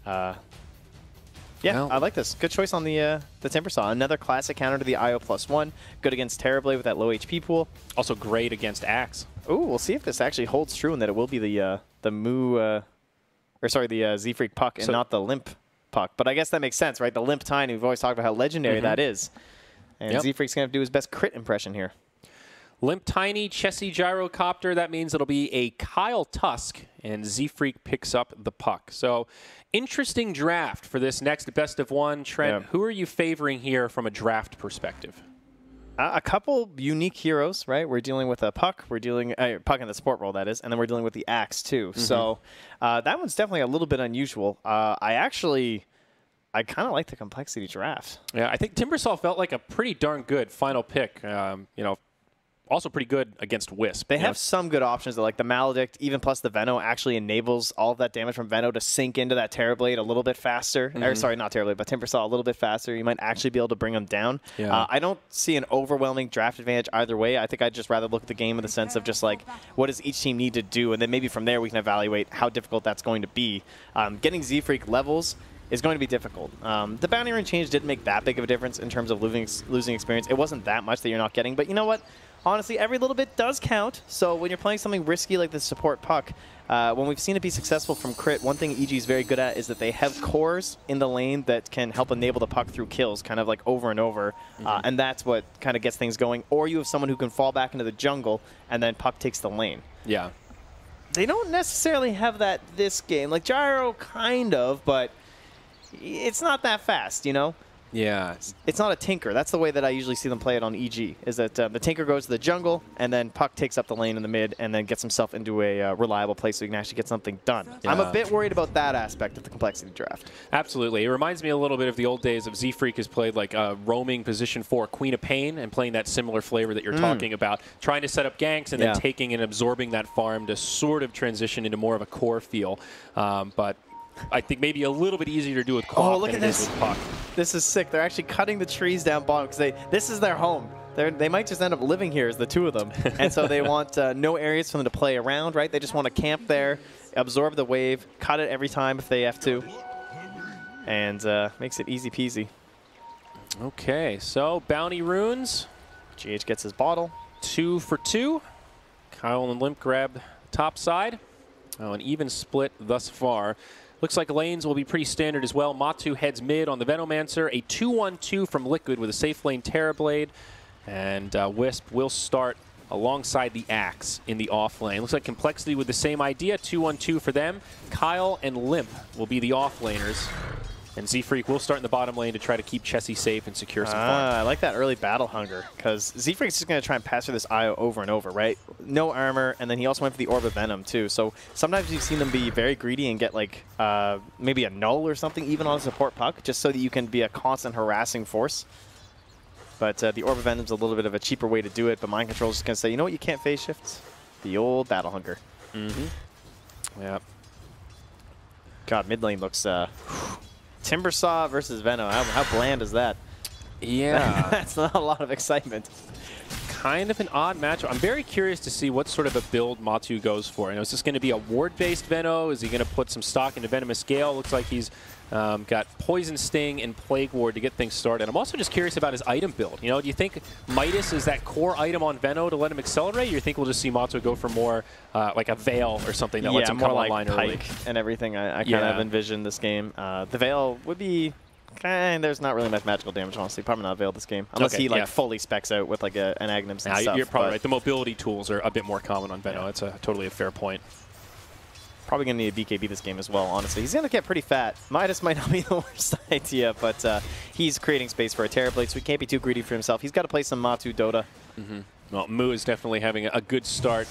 Yeah, well, I like this. Good choice on the Timbersaw. Another classic counter to the IO +1. Good against Terrorblade with that low HP pool. Also great against Axe. Ooh, we'll see if this actually holds true and that it will be the Z-Freak puck and not the Limp puck. But I guess that makes sense, right? The Limp Tiny, we've always talked about how legendary that is. And Z-Freak's going to have to do his best crit impression here. Limp Tiny, Chessie Gyrocopter. That means it'll be a Kyle Tusk, and Z-Freak picks up the puck. So, interesting draft for this next best of one. Trent, who are you favoring here from a draft perspective? A couple unique heroes, right? We're dealing with a puck. We're dealing puck in the support role, that is, and then we're dealing with the Axe too. So that one's definitely a little bit unusual. I kind of like the complexity draft. Yeah, I think Timbersaw felt like a pretty darn good final pick. Also pretty good against Wisp. They have some good options, like the Maledict, even plus the Veno actually enables all of that damage from Veno to sink into that Terrorblade a little bit faster. Or sorry, not Terrorblade, but Timbersaw a little bit faster. You might actually be able to bring them down. I don't see an overwhelming draft advantage either way. I think I'd just rather look at the game in the sense of just like, what does each team need to do? And then maybe from there we can evaluate how difficult that's going to be. Getting Z-Freak levels is going to be difficult. The bounty rune change didn't make that big of a difference in terms of losing experience. It wasn't that much that you're not getting, but you know what? Honestly, every little bit does count. So when you're playing something risky like the support puck, when we've seen it be successful from crit, one thing EG is very good at is that they have cores in the lane that can help enable the puck through kills, kind of like over and over. And that's what kind of gets things going. Or you have someone who can fall back into the jungle, and then puck takes the lane. Yeah. They don't necessarily have that this game. Like Gyro, kind of, but it's not that fast, you know? Yeah. It's not a Tinker. That's the way that I usually see them play it on EG, is that the Tinker goes to the jungle, and then puck takes up the lane in the mid, and then gets himself into a reliable place so he can actually get something done. Yeah. I'm a bit worried about that aspect of the complexity draft. Absolutely. It reminds me a little bit of the old days of Z-Freak has played like roaming position 4 Queen of Pain and playing that similar flavor that you're talking about, trying to set up ganks and then taking and absorbing that farm to sort of transition into more of a core feel. But I think maybe a little bit easier to do with co-op than it is with puck. This is sick. They're actually cutting the trees down bottom because this is their home. They might just end up living here as the two of them. And so they want no areas for them to play around, right? They just want to camp there, absorb the wave, cut it every time if they have to. And makes it easy peasy. Okay, so bounty runes. GH gets his bottle. 2 for 2. Kyle and Limp grab top side. Oh, an even split thus far. Looks like lanes will be pretty standard as well. Matu heads mid on the Venomancer. A 2-1-2 from Liquid with a safe lane Terrorblade. And Wisp will start alongside the Axe in the off lane. Looks like Complexity with the same idea. 2-1-2 for them. Kyle and Limp will be the off laners. And Z-Freak will start in the bottom lane to try to keep Chessie safe and secure some farm. I like that early battle hunger, because Z-Freak's just going to try and pass through this IO over and over, right? No armor, and then he also went for the Orb of Venom, too. So sometimes you've seen them be very greedy and get, like, maybe a null or something, even on a support puck, just so that you can be a constant harassing force. But the Orb of Venom's a little bit of a cheaper way to do it, but Mind Control's just going to say, you know what, you can't phase shift? The old battle hunger. Yeah. God, mid lane looks... Timbersaw versus Veno. How bland is that? Yeah. That's not a lot of excitement. Kind of an odd matchup. I'm very curious to see what sort of a build Matu goes for. You know, is this going to be a ward-based Veno? Is he going to put some stock into Venomous Gale? Looks like he's got Poison Sting and Plague Ward to get things started. I'm also just curious about his item build. You know, do you think Midas is that core item on Veno to let him accelerate? Or do you think we'll just see Matu go for more like a Veil or something that lets him come online early? Pike and everything. I kind of envision this game. The Veil would be... there's not really much magical damage, honestly. Probably not Veil this game. Unless he fully specs out with like an Aghanim's and stuff. You're probably right. The mobility tools are a bit more common on Veno. It's totally a fair point. Probably going to need a BKB this game as well, honestly. He's going to get pretty fat. Midas might not be the worst idea, but he's creating space for a Terrorblade, so he can't be too greedy for himself. He's got to play some Matu Dota. Well, Mu is definitely having a good start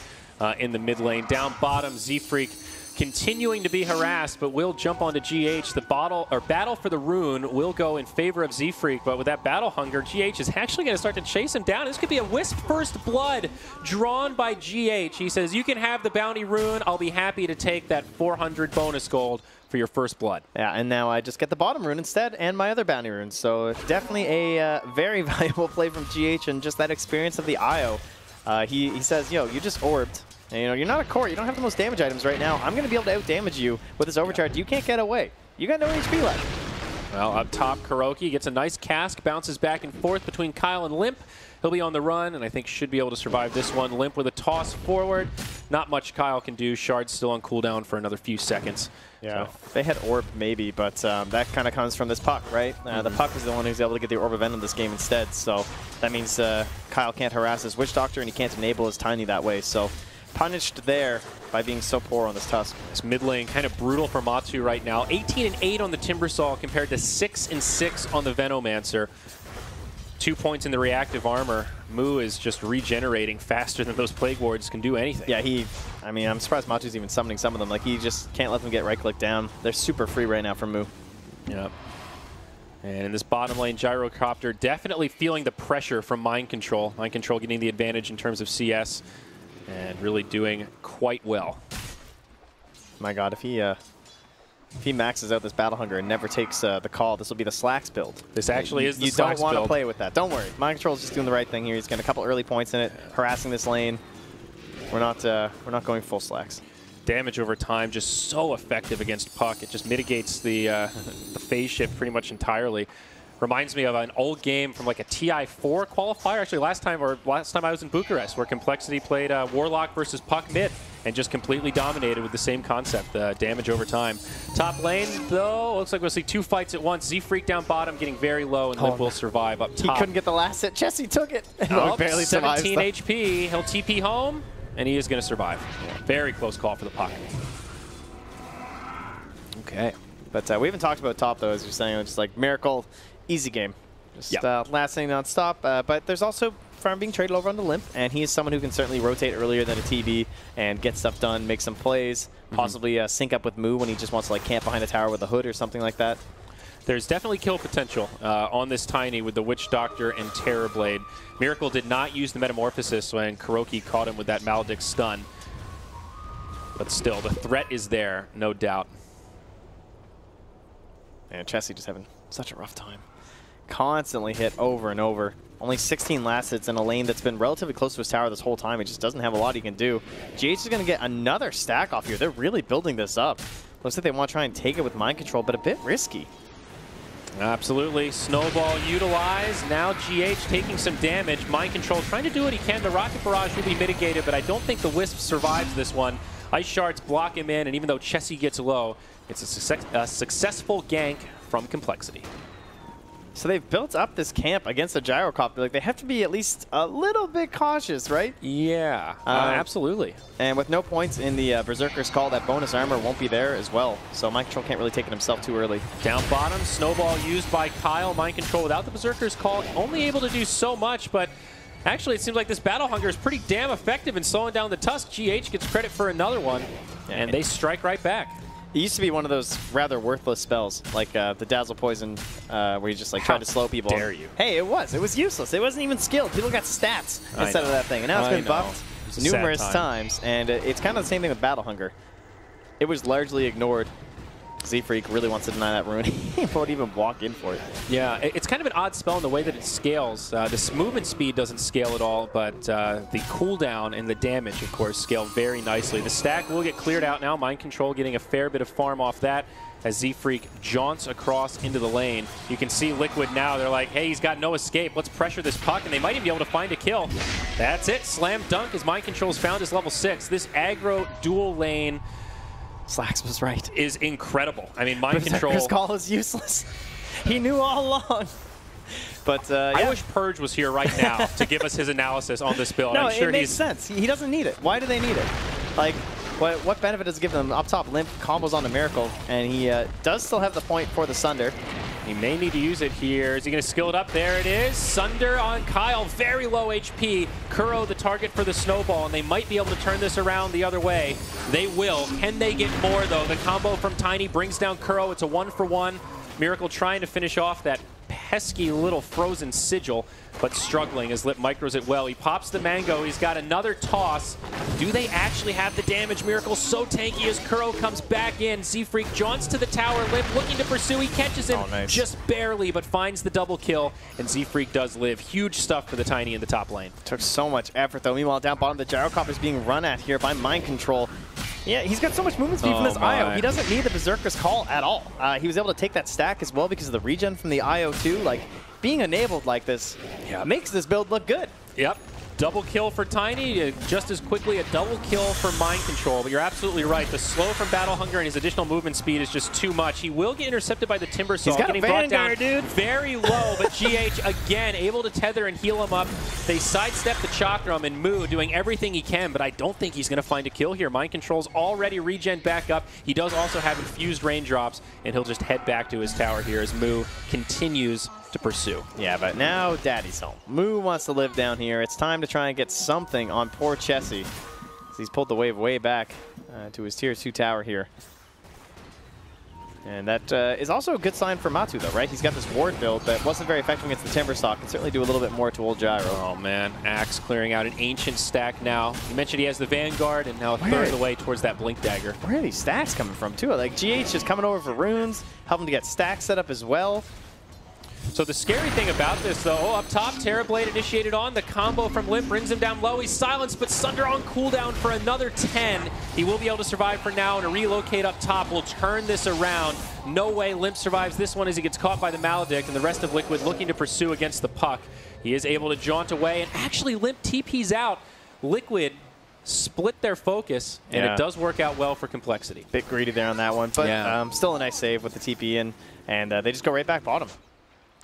in the mid lane. Down bottom, Z-Freak continuing to be harassed, but will jump onto GH. The battle for the rune will go in favor of Z-Freak, but with that battle hunger, GH is actually going to start to chase him down. This could be a Wisp first blood drawn by GH. He says, you can have the bounty rune. I'll be happy to take that 400 bonus gold for your first blood. Yeah, and now I just get the bottom rune instead and my other bounty runes. So definitely a very valuable play from GH, and just that experience of the IO. He says, yo, you just orbed. And, you know, you're not a core. You don't have the most damage items right now. I'm going to be able to out-damage you with this overcharge. You can't get away. you got no HP left. Well, up top, coRoki gets a nice cask, bounces back and forth between Kyle and Limp. He'll be on the run, and I think should be able to survive this one. Limp with a toss forward. Not much Kyle can do. Shard's still on cooldown for another few seconds. Yeah, so. They had Orb maybe, but that kind of comes from this Puck, right? The Puck is the one who's able to get the Orb of Venom this game instead, so that means Kyle can't harass his Witch Doctor, and he can't enable his Tiny that way, so punished there by being so poor on this Tusk. This mid lane kind of brutal for Matu right now. 18-8 on the Timbersaw compared to 6-6 on the Venomancer. 2 points in the reactive armor. Mu is just regenerating faster than those Plague Wards can do anything. Yeah, I mean, I'm surprised Matu's even summoning some of them. Like, he just can't let them get right-click down. They're super free right now from Mu. Yep. And in this bottom lane, Gyrocopter definitely feeling the pressure from Mind Control. Mind Control getting the advantage in terms of CS and really doing quite well. My God, if he maxes out this Battle Hunger and never takes the call, this will be the Slacks build. This actually is the Slacks build. You don't want to play with that. Don't worry. Mind Control's just doing the right thing here. He's getting a couple early points in it, harassing this lane. We're not going full Slacks. Damage over time, just so effective against Puck. It just mitigates the phase shift pretty much entirely. Reminds me of an old game from like a TI4 qualifier. Actually, last time I was in Bucharest, where Complexity played Warlock versus Puck mid and just completely dominated with the same concept, damage over time. Top lane, though, looks like we'll see 2 fights at once. Z-Freak down bottom, getting very low, and Limp will survive up top. He couldn't get the last hit. Jesse took it. Oh, barely 17 HP. He'll TP home, and he is going to survive. Yeah. Very close call for the Puck. Okay. But we haven't talked about top, though, as you're saying. It's just like Miracle. Easy game. Just last thing non-stop. But there's also Farm being traded over on the Limp, and he is someone who can certainly rotate earlier than a TB and get stuff done, make some plays, possibly sync up with Mu when he just wants to like camp behind a tower with a hood or something like that. There's definitely kill potential on this Tiny with the Witch Doctor and Terrorblade. Miracle did not use the Metamorphosis when coRoki caught him with that Maledict stun. But still, the threat is there, no doubt. And Chessie just having such a rough time. Constantly hit over and over. Only 16 last hits in a lane that's been relatively close to his tower this whole time. He just doesn't have a lot he can do. GH is going to get another stack off here. They're really building this up. Looks like they want to try and take it with Mind Control, but a bit risky. Absolutely. Snowball utilized. Now GH taking some damage. Mind Control trying to do what he can. The Rocket Barrage will be mitigated, but I don't think the Wisp survives this one. Ice Shards block him in, and even though Chessie gets low, it's a successful gank from Complexity. So they've built up this camp against a Gyrocopter. Like, they have to be at least a little bit cautious, right? Yeah, absolutely. And with no points in the Berserker's Call, that bonus armor won't be there as well. So Mind Control can't really take it himself too early. Down bottom, Snowball used by Kyle. Mind Control without the Berserker's Call, only able to do so much, but actually it seems like this Battle Hunger is pretty damn effective in slowing down the Tusk. GH gets credit for another one, and they strike right back. It used to be one of those rather worthless spells, like the Dazzle Poison, where you just like try to slow people. How dare you? Hey, it was useless. It wasn't even skilled. People got stats instead of that thing, and now it's been buffed numerous times. And it's kind of the same thing with Battle Hunger. It was largely ignored. Z-Freak really wants to deny that rune. He won't even walk in for it. Yeah, it's kind of an odd spell in the way that it scales. This movement speed doesn't scale at all, but the cooldown and the damage, of course, scale very nicely. The stack will get cleared out now. Mind Control getting a fair bit of farm off that as Z-Freak jaunts across into the lane. You can see Liquid now. They're like, hey, he's got no escape. Let's pressure this Puck, and they might even be able to find a kill. That's it. Slam dunk as Mind Control's found his level 6. This aggro dual lane Slacks was right. Is incredible. I mean, Mind Control. His call is useless. He knew all along. But I wish Purge was here right now to give us his analysis on this build. No, I'm sure it makes sense. He doesn't need it. Why do they need it? Like, what benefit does it give them? Up top, Limp combos on a Miracle, and he does still have the point for the Sunder. He may need to use it here. Is he going to skill it up? There it is. Sunder on Kyle. Very low HP. kuro the target for the Snowball, and they might be able to turn this around the other way. They will. Can they get more, though? The combo from Tiny brings down kuro. It's a 1-for-1. Miracle trying to finish off that pesky little frozen sigil, but struggling as Lip micros it well. He pops the Mango. He's got another toss. Do they actually have the damage? Miracle so tanky as kuro comes back in. Z-Freak jaunts to the tower. Lip looking to pursue. He catches him just barely, but finds the double kill, and Z-Freak does live. Huge stuff for the Tiny in the top lane. Took so much effort, though. Meanwhile, down bottom, the Gyrocopter is being run at here by Mind Control. Yeah, he's got so much movement speed from this IO. He doesn't need the Berserker's Call at all. He was able to take that stack as well because of the regen from the IO too. Like, being enabled like this makes this build look good. Yep. Double kill for Tiny, just as quickly a double kill for Mind Control. But you're absolutely right. The slow from Battle Hunger and his additional movement speed is just too much. He will get intercepted by the Timber Saw. He's got getting a brought Vanguard, down dude. Very low, but GH again able to tether and heal him up. They sidestep the Chakram, and Moo doing everything he can, but I don't think he's going to find a kill here. Mind Control's already regen back up. He does also have infused raindrops, and he'll just head back to his tower here as Moo continues to pursue. Yeah, but now Daddy's home. Moo wants to live down here. It's time to try and get something on poor Chessie. He's pulled the wave way back to his tier 2 tower here. And that is also a good sign for Matu, though, right? He's got this ward build that wasn't very effective against the Timber Saw. Can certainly do a little bit more to old Gyro. Oh, man. Axe clearing out an Ancient stack now. You mentioned he has the Vanguard, and now a third of the way towards that Blink Dagger. Where are these stacks coming from, too? Like, GH just coming over for runes, helping to get stacks set up as well. So the scary thing about this, though, up top, Terrorblade initiated on. The combo from Limp brings him down low. He's silenced, but Sunder on cooldown for another 10. He will be able to survive for now, and a relocate up top will turn this around. No way Limp survives this one as he gets caught by the Maledict, and the rest of Liquid looking to pursue against the puck. He is able to jaunt away, and actually Limp TP's out. Liquid split their focus, and it does work out well for Complexity. Bit greedy there on that one, but still a nice save with the TP in, and they just go right back bottom.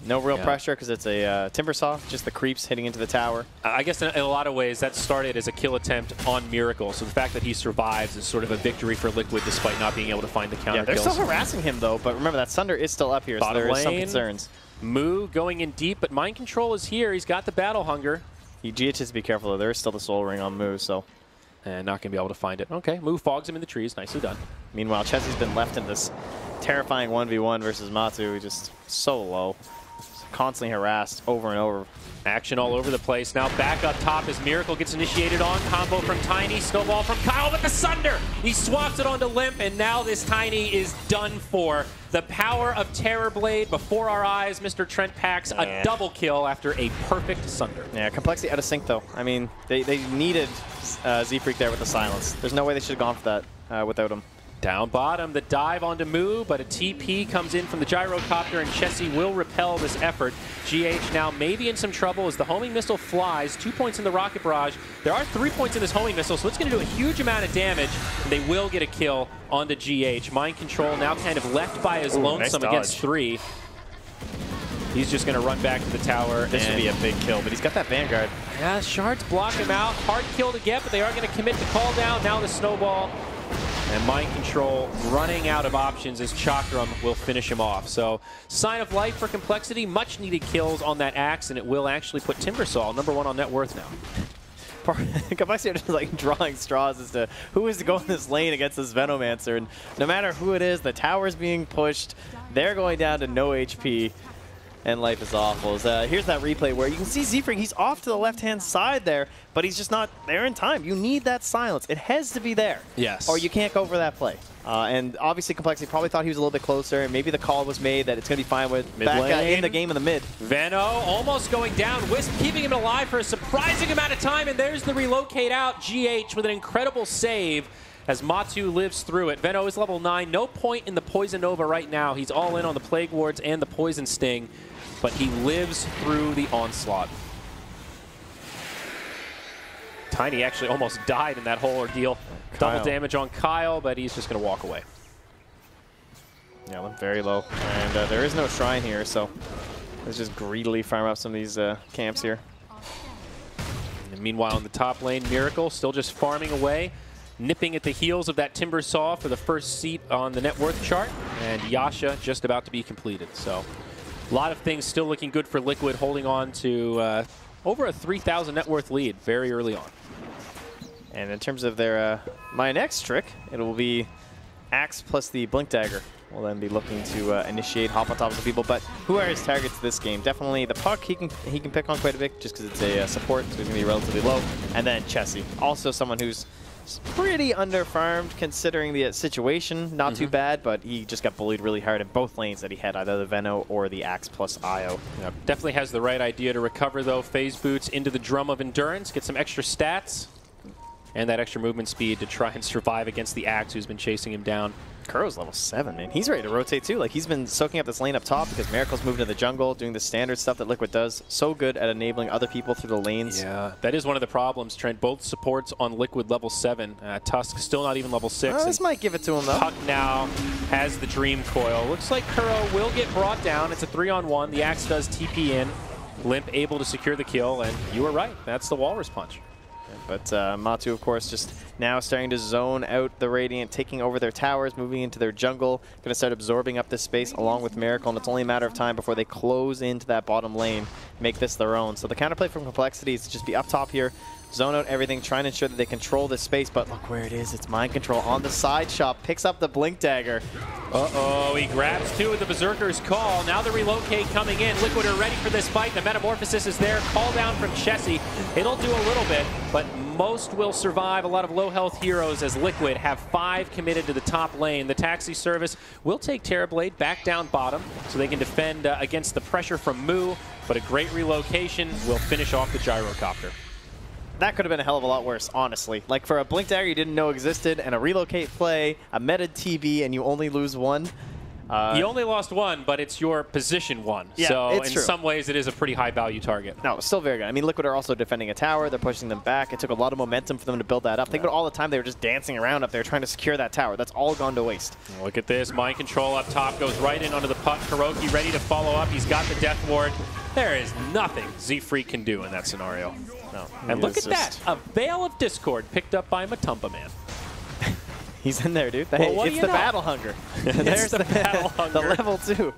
No real pressure because it's a Timber Saw, just the creeps hitting into the tower. I guess in a lot of ways that started as a kill attempt on Miracle, so the fact that he survives is sort of a victory for Liquid despite not being able to find the counter they're kills. still harassing him though, but remember that Sunder is still up here, so there is some concerns. Moo going in deep, but Mind Control is here. He's got the Battle Hunger. GH has to be careful though. There is still the Soul Ring on Moo, so. And not going to be able to find it. Okay, Moo fogs him in the trees. Nicely done. Meanwhile, Chessie's been left in this terrifying 1v1 versus Matu. He's just so low. Constantly harassed over and over. Action all over the place. Now back up top as Miracle gets initiated on. Combo from Tiny. Snowball from Kyle with the Sunder. He swaps it onto Limp, and now this Tiny is done for. The power of Terrorblade before our eyes. Mr. Trent packs a double kill after a perfect Sunder. Yeah, Complexity out of sync, though. I mean, they needed Z-Freak there with the silence. There's no way they should have gone for that without him. Down bottom, the dive onto Moo, but a TP comes in from the Gyrocopter, and Chessie will repel this effort. GH now maybe in some trouble as the homing missile flies. 2 points in the rocket barrage. There are 3 points in this homing missile, so it's going to do a huge amount of damage, and they will get a kill onto GH. Mind Control now kind of left by his lonesome against 3. He's just going to run back to the tower. This should be a big kill, but he's got that Vanguard. Yeah, shards block him out. Hard kill to get, but they are going to commit the call down. Now the Snowball. And Mind Control running out of options as Chakram will finish him off. So, sign of life for Complexity. Much needed kills on that Axe, and it will actually put Timbersaw #1 on net worth now. Complexity are just like drawing straws as to who is to go in this lane against this Venomancer. And no matter who it is, the tower's being pushed. They're going down to no HP. And life is awful. Here's that replay where you can see Z-Freak, he's off to the left-hand side there, but he's just not there in time. You need that silence. It has to be there. Yes. Or you can't go for that play. And obviously Complexity probably thought he was a little bit closer, and maybe the call was made that it's going to be fine with mid back lane. in the game in the mid. Veno almost going down. Wisp keeping him alive for a surprising amount of time, and there's the relocate out. GH with an incredible save as Matu lives through it. Veno is level 9. No point in the Poison Nova right now. He's all in on the Plague Wards and the Poison Sting, but he lives through the onslaught. Tiny actually almost died in that whole ordeal. Kyle. Double damage on Kyle, but he's just going to walk away. Yeah, I'm very low. And there is no shrine here, so let's just greedily farm up some of these camps here. And meanwhile, in the top lane, Miracle still just farming away, nipping at the heels of that Timber Saw for the first seat on the net worth chart, and Yasha just about to be completed. So a lot of things still looking good for Liquid, holding on to over a 3,000 net worth lead very early on. And in terms of their my next trick, it will be Axe plus the Blink Dagger. We'll then be looking to initiate, hop on top of some people. But who are his targets this game? Definitely the Puck. He can pick on quite a bit just because it's a support, so he's going to be relatively low. And then Chessie, also someone who's pretty under-farmed considering the situation. Not too bad, but he just got bullied really hard in both lanes that he had, either the Veno or the Axe plus IO. Yep. Definitely has the right idea to recover, though. Phase boots into the Drum of Endurance, get some extra stats. and that extra movement speed to try and survive against the Axe who's been chasing him down. kuro's level 7, man. He's ready to rotate too. Like, he's been soaking up this lane up top because Miracle's moving to the jungle, doing the standard stuff that Liquid does. So good at enabling other people through the lanes. Yeah, that is one of the problems, Trent. Both supports on Liquid level 7. Tusk still not even level 6. This might give it to him, though. Puck now has the Dream Coil. Looks like kuro will get brought down. It's a 3-on-1. The Axe does TP in. Limp able to secure the kill, and you were right. That's the Walrus Punch. But Matu, of course, just now starting to zone out the Radiant, taking over their towers, moving into their jungle, going to start absorbing up this space along with Miracle, and it's only a matter of time before they close into that bottom lane, make this their own. So the counterplay from Complexity is to just be up top here, zone out everything, trying to ensure that they control this space, but look where it is. It's mind control on the side shop, picks up the Blink Dagger. Uh-oh, he grabs two with the Berserker's Call. Now the relocate coming in. Liquid are ready for this fight. The Metamorphosis is there. Call down from Chessie. It'll do a little bit, but most will survive. A lot of low health heroes as Liquid have 5 committed to the top lane. The Taxi Service will take Terrorblade back down bottom so they can defend against the pressure from Moo, but a great relocation will finish off the Gyrocopter. That could have been a hell of a lot worse, honestly. Like, for a Blink Dagger you didn't know existed, and a relocate play, a meta TB, and you only lose one. You only lost one, but it's your position one. Yeah, so it's in true. some ways, it is a pretty high value target. No, still very good. I mean, Liquid are also defending a tower. They're pushing them back. It took a lot of momentum for them to build that up. Think about all the time they were just dancing around up there trying to secure that tower. That's all gone to waste. Look at this. Mind control up top. Goes right in onto the puck. Kuroki ready to follow up. He's got the Death Ward. There is nothing Z-Freak can do in that scenario. No. And look at that. A Veil of Discord picked up by Matumba Man. He's in there, dude. Well, it's the battle hunger. There's the battle hunger. The level 2.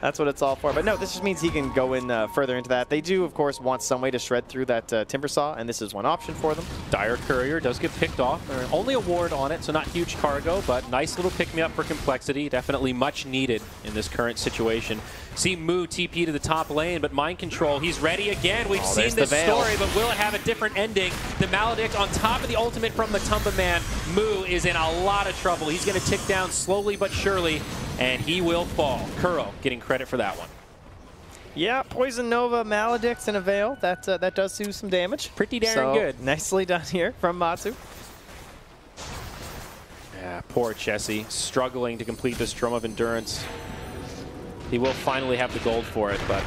That's what it's all for. But no, this just means he can go in further into that. They do, of course, want some way to shred through that Timber Saw, and this is one option for them. Dire Courier does get picked off. Only a ward on it, so not huge cargo, but nice little pick-me-up for Complexity. Definitely much needed in this current situation. See Moo TP to the top lane, but Mind Control, he's ready again. We've seen this story, but will it have a different ending? The Maledict on top of the ultimate from Matumba Man. Moo is in a lot of trouble. He's going to tick down slowly but surely, and he will fall. Kuro getting credit for that one. Yeah, Poison Nova, Maledicts, and a Veil. That does do some damage. Pretty darn good. Nicely done here from Matsu. Yeah, poor Chessie, struggling to complete this Drum of Endurance. He will finally have the gold for it, but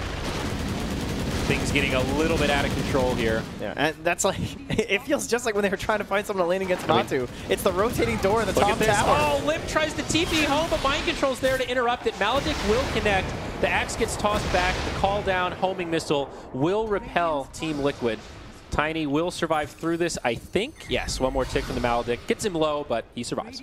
things getting a little bit out of control here. Yeah, and that's like, it feels just like when they were trying to find someone to lane against Matu. It's the rotating door in the top tower. Oh, Limp tries to TP home, but Mind Control's there to interrupt it. Maledict will connect. The Axe gets tossed back. The call down homing missile will repel Team Liquid. Tiny will survive through this, I think. Yes, one more tick from the Maledict. Gets him low, but he survives.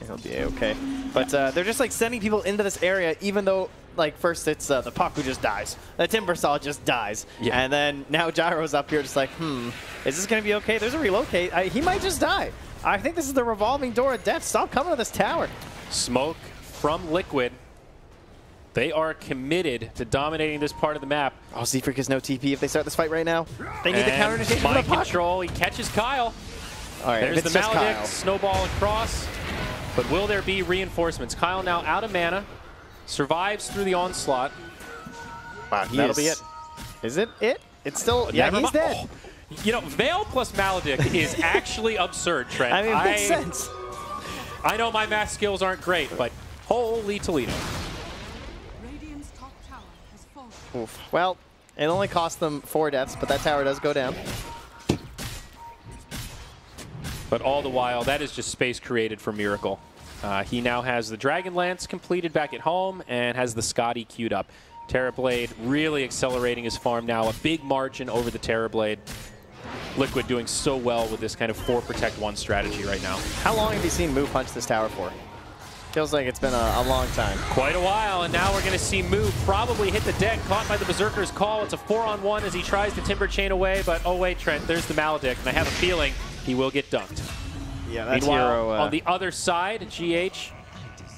He'll be okay. But they're just like sending people into this area, even though like first it's the Puck who just dies. The Timber Saw just dies. Yeah. And then now Gyro's up here just like, is this going to be okay? There's a relocate. He might just die. I think this is the revolving door of death. Stop coming to this tower. Smoke from Liquid. They are committed to dominating this part of the map. Oh, Z-Freak has no TP if they start this fight right now. They need the counter initiation from the Puck. Control. He catches Kyle. All right, there's the Maledict. Snowball across. But will there be reinforcements? Kyle now out of mana. Survives through the onslaught. Wow, that'll be it. Is it it? It's still, yeah, he's dead. Oh, you know, Veil plus Maledict is actually absurd, Trent. I mean, it makes sense. I know my math skills aren't great, but holy Toledo. Oof. Well, it only cost them 4 deaths, but that tower does go down. But all the while, that is just space created for Miracle. He now has the Dragon Lance completed back at home and has the Scotty queued up. Terrorblade really accelerating his farm now. A big margin over the Terrorblade. Liquid doing so well with this kind of 4 protect 1 strategy right now. How long have you seen Moo punch this tower for? Feels like it's been a long time. Quite a while, and now we're going to see Moo probably hit the deck, caught by the Berserker's Call. It's a 4-on-1 as he tries to Timber Chain away, but oh wait, Trent, there's the Maledict, and I have a feeling he will get dunked. Yeah, that's Meanwhile, hero, on the other side, GH,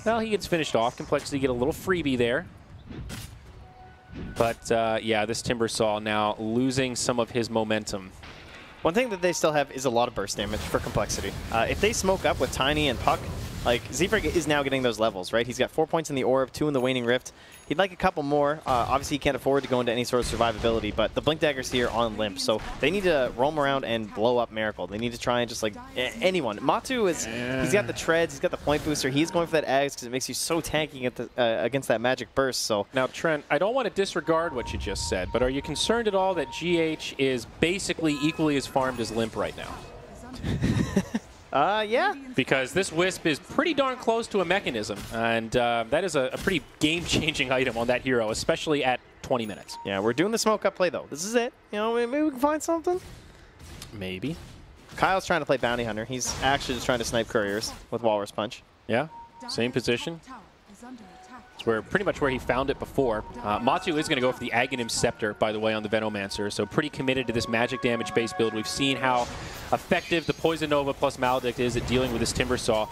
well, he gets finished off. Complexity get a little freebie there. But yeah, this Timber Saw now losing some of his momentum. One thing that they still have is a lot of burst damage for Complexity. If they smoke up with Tiny and Puck, Like, Z-Freak is now getting those levels, right? He's got 4 points in the Orb, 2 in the Waning Rift. He'd like a couple more. Obviously, he can't afford to go into any sort of survivability, but the Blink Dagger's here on Limp, so they need to roam around and blow up Miracle. They need to try and just, like, anyone. Matu is, he's got the treads, he's got the point booster. He's going for that Ags because it makes you so tanky at the, against that magic burst, so. Now, Trent, I don't want to disregard what you just said, but are you concerned at all that GH is basically equally as farmed as Limp right now? Yeah. Because this Wisp is pretty darn close to a mechanism, and that is a pretty game-changing item on that hero, especially at 20 minutes. Yeah, we're doing the smoke up play, though. This is it. You know, maybe we can find something. Maybe. Kyle's trying to play Bounty Hunter. He's actually just trying to snipe couriers with Walrus Punch. Yeah, same position. It's pretty much where he found it before. Matu is going to go for the Aghanim Scepter, by the way, on the Venomancer, so pretty committed to this magic damage-based build. We've seen how effective the Poison Nova plus Maledict is at dealing with this Timbersaw,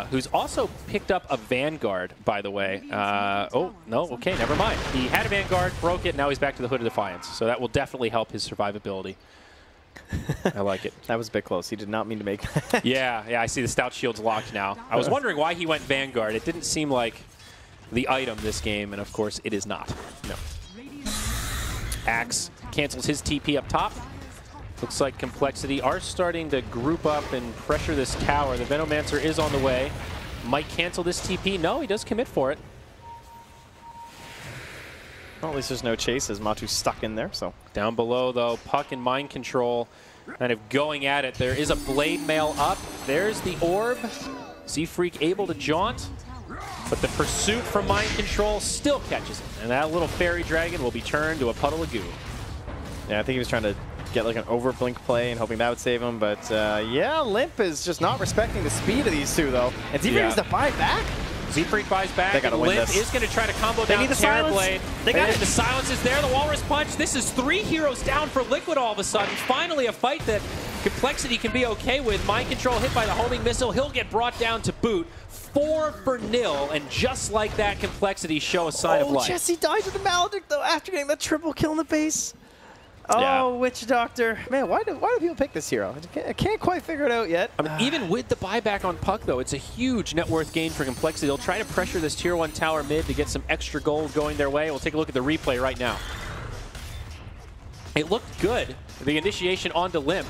who's also picked up a Vanguard, by the way. Oh, no, okay, never mind. He had a Vanguard, broke it, now he's back to the Hood of Defiance, so that will definitely help his survivability. I like it. That was a bit close. He did not mean to make that. Yeah, I see the Stout Shield's locked now. I was wondering why he went Vanguard. It didn't seem like the item this game, and of course it is not. No. Axe cancels his TP up top. Looks like Complexity are starting to group up and pressure this tower. The Venomancer is on the way. Might cancel this TP. No, he does commit for it. Well, at least there's no chase as Matu's stuck in there, so. Down below, though, Puck and Mind Control kind of going at it. There is a Blade Mail up. There's the Orb. Z-Freak able to jaunt. But the pursuit from Mind Control still catches him. And that little fairy dragon will be turned to a puddle of goo. Yeah, I think he was trying to get like an overblink play and hoping that would save him. But yeah, Limp is just not respecting the speed of these two, though. And Z-Freak needs to buy back. Z-Freak buys back. They gotta win Limp this. is going to try to combo down Terrorblade. They got it. The silence is there. The Walrus Punch. This is 3 heroes down for Liquid all of a sudden. Finally a fight that Complexity can be okay with. Mind Control hit by the homing missile. He'll get brought down to boot. 4-0, and just like that, Complexity show a sign of life. Jesse died to the Maledict, though, after getting the triple kill in the base. Oh, yeah. Witch Doctor. Man, why do people pick this hero? I can't quite figure it out yet. I mean, even with the buyback on Puck, though, it's a huge net worth gain for Complexity. They'll try to pressure this Tier 1 tower mid to get some extra gold going their way. We'll take a look at the replay right now. It looked good, the initiation onto Limp.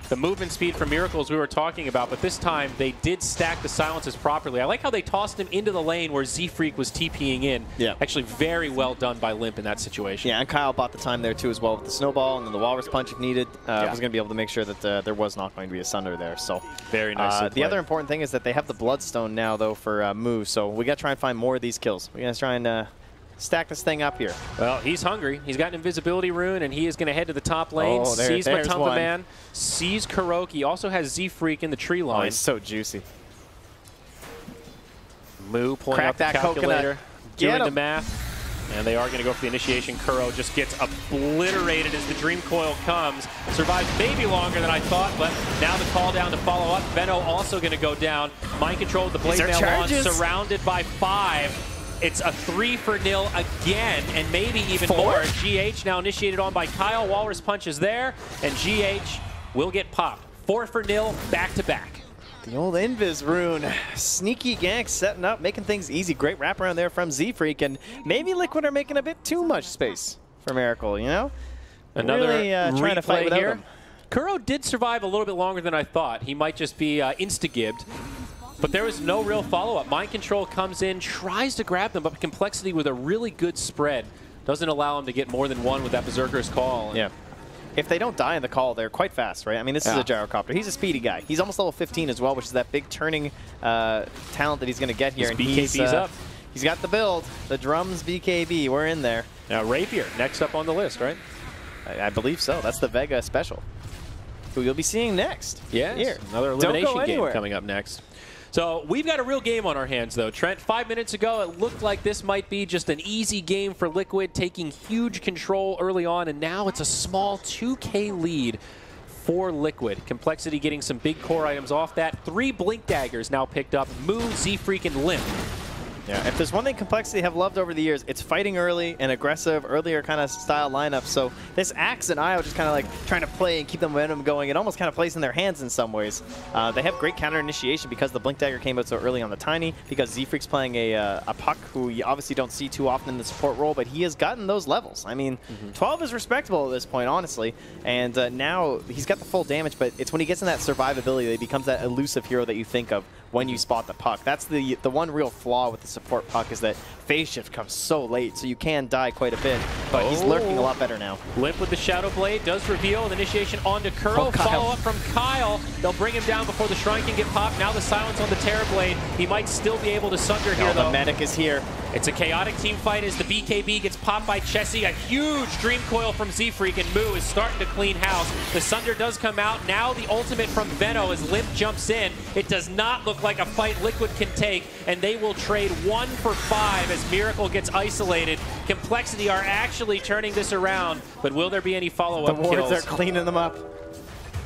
The movement speed for Miracles we were talking about, but this time they did stack the silences properly. I like how they tossed him into the lane where Z-Freak was TPing in. Yeah. Actually very well done by Limp in that situation. Yeah, and Kyle bought the time there too as well with the snowball and then the Walrus Punch if needed. Was going to be able to make sure that there was not going to be a Sunder there. So very nice. The other important thing is that they have the Bloodstone now though for Moo, so we got to try and find more of these kills. We got to try and stack this thing up here. Well, he's hungry. He's got an invisibility rune, and he is going to head to the top lane. Oh, sees Matumba one. Man, sees Kuroki, also has Z-Freak in the tree line. Oh, he's so juicy. Moo pulling Crack up the that calculator, doing Get the him. math. And they are going to go for the initiation. Kuro just gets obliterated as the Dream Coil comes. Survives maybe longer than I thought, but now the call down to follow up. Veno also going to go down. Mind Control with the Blade Mail on, surrounded by 5. It's a 3-0 again, and maybe even more. GH now initiated on by Kyle. Walrus Punch is there, and GH will get popped. 4-0, back-to-back. The old Invis rune. Sneaky gank setting up, making things easy. Great wraparound there from Z-Freak, and maybe Liquid are making a bit too much space for Miracle, you know? Another really trying to fight without here. him. Kuro did survive a little bit longer than I thought. He might just be insta-gibbed. But there was no real follow-up. Mind Control comes in, tries to grab them, but Complexity with a really good spread doesn't allow him to get more than one with that Berserker's Call. Yeah. If they don't die in the call, they're quite fast, right? I mean, this is a gyrocopter. He's a speedy guy. He's almost level 15 as well, which is that big turning talent that he's going to get here. His BKB's up. He's got the build. The drums BKB. We're in there. Now Rapier, next up on the list, right? I believe so. That's the Vega special, who you'll be seeing next. Yeah, another elimination game coming up next. So we've got a real game on our hands, though. Trent, 5 minutes ago, it looked like this might be just an easy game for Liquid, taking huge control early on, and now it's a small 2K lead for Liquid. Complexity getting some big core items off that. 3 Blink Daggers now picked up. Moo, Z-Freak, and Limp. Yeah, if there's one thing Complexity have loved over the years, it's fighting early and aggressive, earlier kind of style lineups. So this Axe and IO just kind of like trying to play and keep the momentum going. It almost kind of plays in their hands in some ways. They have great counter initiation because the Blink Dagger came out so early on the Tiny, because Z-Freak's playing a Puck who you obviously don't see too often in the support role, but he has gotten those levels. I mean, 12 is respectable at this point, honestly. And now he's got the full damage, but it's when he gets in that survivability that he becomes that elusive hero that you think of when you spot the Puck. That's the one real flaw with the support Puck, is that phase shift comes so late, so you can die quite a bit, but he's lurking a lot better now. Limp with the Shadow Blade does reveal an initiation onto coL. Follow up from Kyle. They'll bring him down before the Shrine can get popped. Now the silence on the Terror Blade. He might still be able to sunder here, though. The medic is here. It's a chaotic team fight as the BKB gets popped by Chessie. A huge Dream Coil from Z-Freak, and Moo is starting to clean house. The Sunder does come out. Now the ultimate from Veno as Limp jumps in. It does not look like a fight Liquid can take, and they will trade 1 for 5 as Miracle gets isolated. Complexity are actually turning this around, but will there be any follow-up kills? The wards are cleaning them up.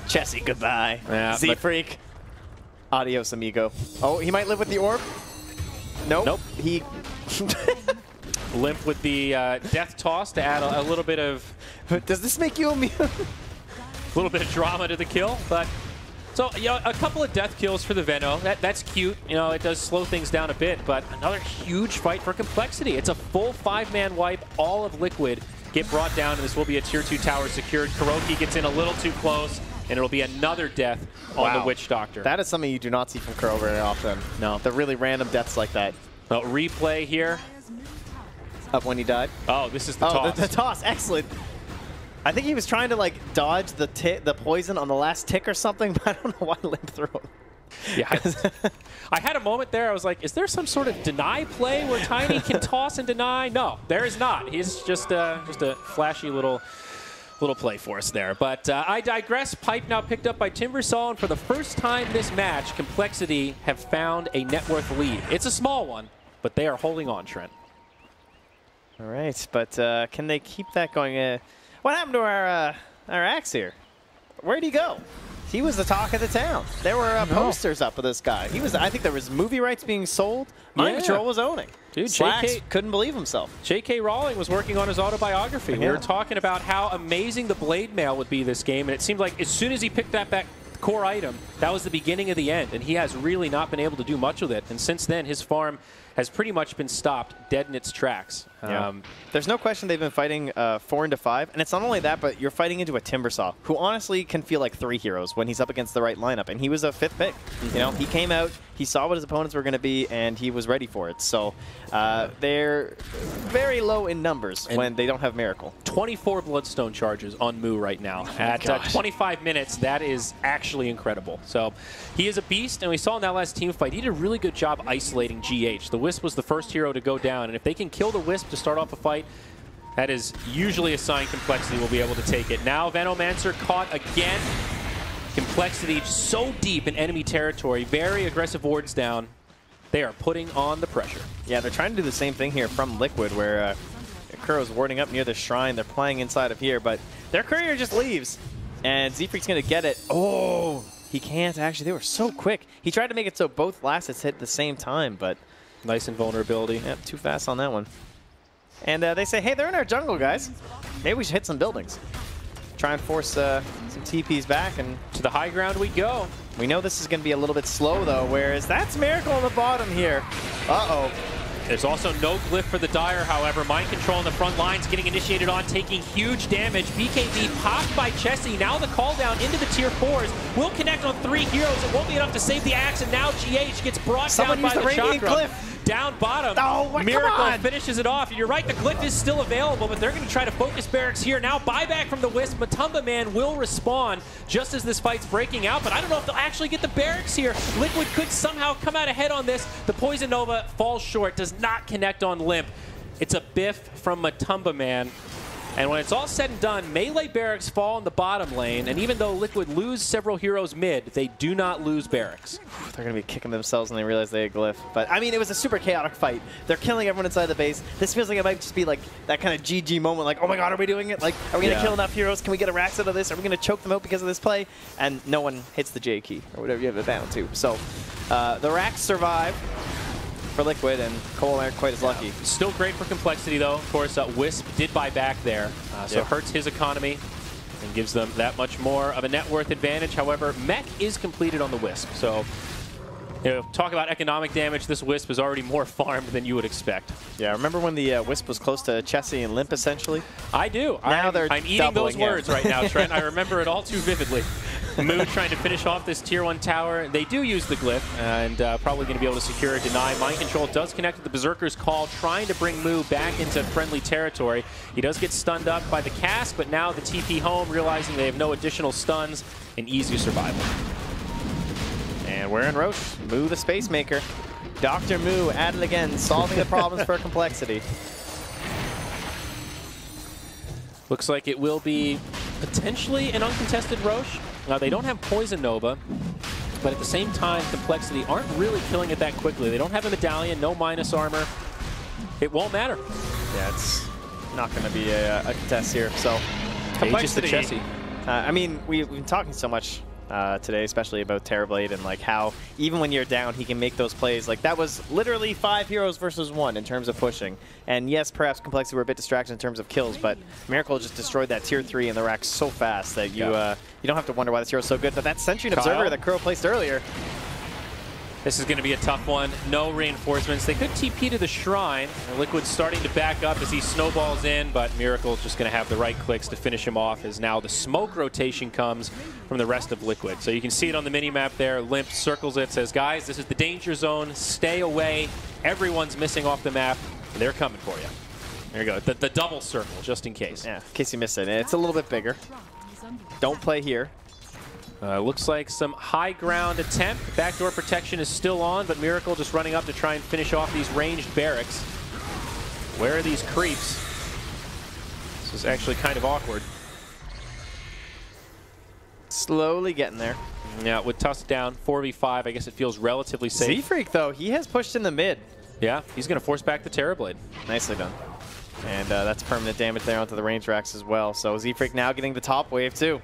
Chessie, goodbye. Yeah, Z-Freak. Adios, amigo. Oh, he might live with the orb. Nope. Nope. He... Limp with the death toss to add a little bit of... Does this make you immune? A little bit of drama to the kill, but... So, you know, a couple of death kills for the Veno. That's cute. You know, it does slow things down a bit, but another huge fight for Complexity. It's a full 5-man wipe. All of Liquid get brought down, and this will be a Tier 2 tower secured. KuroKy gets in a little too close, and it'll be another death on the Witch Doctor. That is something you do not see from Kuro very often. No. The really random deaths like that. Well, replay here. Up when he died. Oh, this is the toss. The toss. Excellent. I think he was trying to like dodge the poison on the last tick or something, but I don't know why Limp threw it. Yeah, I had a moment there. I was like, is there some sort of deny play where Tiny can toss and deny? No, there is not. He's just a flashy little play for us there. But I digress. Pipe now picked up by Timbersaw, and for the first time this match, Complexity have found a net worth lead. It's a small one, but they are holding on, Trent. All right, but can they keep that going? What happened to our Axe here? Where'd he go? He was the talk of the town. There were posters up of this guy. He was. I think there was movie rights being sold. Mind Control was owning. Dude, Slacks couldn't believe himself. J.K. Rowling was working on his autobiography. We were talking about how amazing the Blade Mail would be this game, and it seemed like as soon as he picked that back core item, that was the beginning of the end, and he has really not been able to do much with it. And since then, his farm has pretty much been stopped dead in its tracks. Yeah. There's no question they've been fighting 4 into 5, and it's not only that, but you're fighting into a Timbersaw, who honestly can feel like 3 heroes when he's up against the right lineup, and he was a 5th pick. You know, he came out, he saw what his opponents were going to be, and he was ready for it. So they're very low in numbers when they don't have Miracle. 24 Bloodstone charges on Moo right now. At 25 minutes, that is actually incredible. So he is a beast, and we saw in that last team fight, he did a really good job isolating GH. The Wisp was the first hero to go down, and if they can kill the Wisp to start off a fight, that is usually a sign Complexity will be able to take it. Now Venomancer caught again. Complexity so deep in enemy territory, very aggressive wards down. They are putting on the pressure. Yeah, they're trying to do the same thing here from Liquid, where Kuro's warding up near the shrine. They're playing inside of here, but their courier just leaves, and Z-Freak's going to get it. Oh, he can't actually. They were so quick. He tried to make it so both last hit at the same time, but nice invulnerability. Yep, too fast on that one. And they say, hey, they're in our jungle, guys. Maybe we should hit some buildings. Try and force some TPs back, and to the high ground we go. We know this is going to be a little bit slow, though, whereas that's Miracle on the bottom here. Uh-oh. There's also no glyph for the Dire, however. Mind Control on the front lines getting initiated on, taking huge damage. BKB popped by Chessie. Now the call down into the tier 4s. Will connect on 3 heroes. It won't be enough to save the Axe, and now GH gets brought down by the Chakra. Glyph. Down bottom. Oh, Miracle finishes it off. You're right, the glyph is still available, but they're going to try to focus barracks here. Now buyback from the Wisp. Matumba Man will respawn just as this fight's breaking out, but I don't know if they'll actually get the barracks here. Liquid could somehow come out ahead on this. The Poison Nova falls short, does not connect on Limp. It's a biff from Matumba Man. And when it's all said and done, melee barracks fall in the bottom lane, and even though Liquid lose several heroes mid, they do not lose barracks. They're going to be kicking themselves when they realize they had glyph. But, I mean, it was a super chaotic fight. They're killing everyone inside the base. This feels like it might just be like that kind of GG moment, like, oh my god, are we doing it? Like, are we going to kill enough heroes? Can we get a Rax out of this? Are we going to choke them out because of this play? And no one hits the J key, or whatever you have it down to. So, the Rax survive. for Liquid, and coL aren't quite as lucky. Still great for Complexity, though. Of course, Wisp did buy back there, so it hurts his economy and gives them that much more of a net worth advantage. However, Mech is completed on the Wisp, so talk about economic damage. This Wisp is already more farmed than you would expect. Yeah, remember when the Wisp was close to Chessie and Limp, essentially? I do. I'm eating those words right now, Trent. I remember it all too vividly. Moo trying to finish off this Tier 1 tower. They do use the Glyph, and probably going to be able to secure a deny. Mind Control does connect with the Berserker's Call, trying to bring Moo back into friendly territory. He does get stunned up by the cast, but now the TP home, realizing they have no additional stuns, and easier survival. And we're in Roche. Moo the Space Maker. Dr. Moo at it again, solving the problems for Complexity. Looks like it will be potentially an uncontested Roche. Now, they don't have Poison Nova, but at the same time, Complexity aren't really killing it that quickly. They don't have a Medallion, no minus armor. It won't matter. Yeah, it's not going to be a contest here. So, Complexity. Chessie. I mean, we've been talking so much today, especially about Terrorblade and like how even when you're down, he can make those plays. Like that was literally 5 heroes versus 1 in terms of pushing. And yes, perhaps Complexity were a bit distracted in terms of kills, but Miracle just destroyed that Tier 3 in the rack so fast that you you don't have to wonder why this hero's so good. But that Sentry and Observer that coL placed earlier. This is going to be a tough one. No reinforcements. They could TP to the Shrine. Liquid's starting to back up as he snowballs in, but Miracle's just going to have the right clicks to finish him off as now the smoke rotation comes from the rest of Liquid. So you can see it on the mini-map there. Limp circles it, says, guys, this is the danger zone. Stay away. Everyone's missing off the map. They're coming for you. There you go. The double circle, just in case. Yeah, in case you missed it. It's a little bit bigger. Don't play here. Looks like some high ground attempt. Backdoor protection is still on, but Miracle just running up to try and finish off these ranged barracks. Where are these creeps? This is actually kind of awkward. Slowly getting there. Yeah, with Tusk down, 4v5, I guess it feels relatively safe. Z-Freak, though, he has pushed in the mid. Yeah, he's going to force back the Terrorblade. Nicely done. And that's permanent damage there onto the range racks as well. So Z-Freak now getting the top wave, too.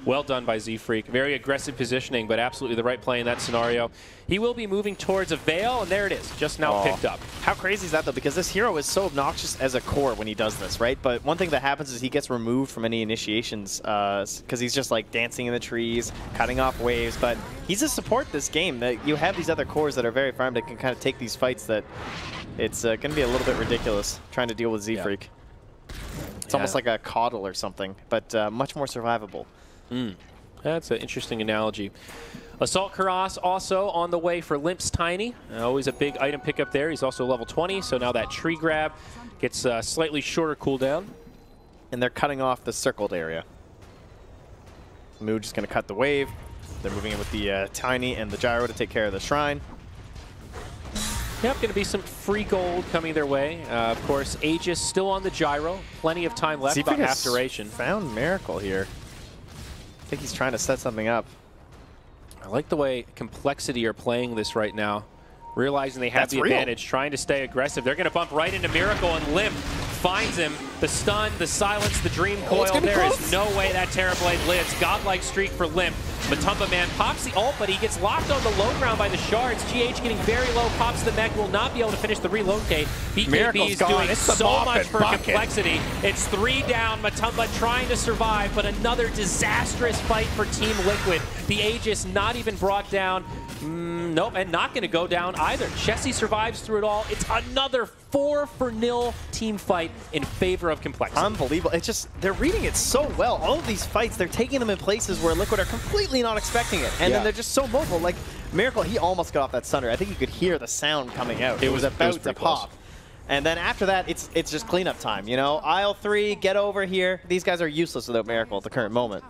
Well done by Z-Freak. Very aggressive positioning, but absolutely the right play in that scenario. He will be moving towards a Veil, and there it is, just now picked up. How crazy is that, though? Because this hero is so obnoxious as a core when he does this, right? But one thing that happens is he gets removed from any initiations because he's just like dancing in the trees, cutting off waves. But he's a support this game. That you have these other cores that are very farmed that can kind of take these fights that it's going to be a little bit ridiculous trying to deal with Z-Freak. Yeah. It's almost like a coDL or something, but much more survivable. That's an interesting analogy. Assault Karas also on the way for Limp's Tiny. Always a big item pickup there. He's also level 20, so now that tree grab gets a slightly shorter cooldown. And they're cutting off the circled area. Moo just going to cut the wave. They're moving in with the Tiny and the Gyro to take care of the Shrine. Yep, going to be some free gold coming their way. Of course, Aegis still on the Gyro. Plenty of time left, about half duration. Found Miracle here. I think he's trying to set something up. I like the way Complexity are playing this right now. Realizing they have the advantage, trying to stay aggressive. They're going to bump right into Miracle, and Limp finds him. The stun, the silence, the dream coil. There is no way that Terrorblade lives. Godlike streak for Limp. Matumba Man pops the ult, but he gets locked on the low ground by the shards. GH getting very low, pops the mech, will not be able to finish the relocate. BKB is doing so much for Complexity. It's 3 down, Matumba trying to survive, but another disastrous fight for Team Liquid. The Aegis not even brought down. Nope, and not going to go down either. Chessie survives through it all. It's another 4-0 team fight in favor of Complexity. Unbelievable. It's just, they're reading it so well. All of these fights, they're taking them in places where Liquid are completely not expecting it. And then they're just so mobile. Like, Miracle, he almost got off that Sunder. I think you could hear the sound coming out. It was about to pop. And then after that, it's just cleanup time, you know? Aisle 3, get over here. These guys are useless without Miracle at the current moment.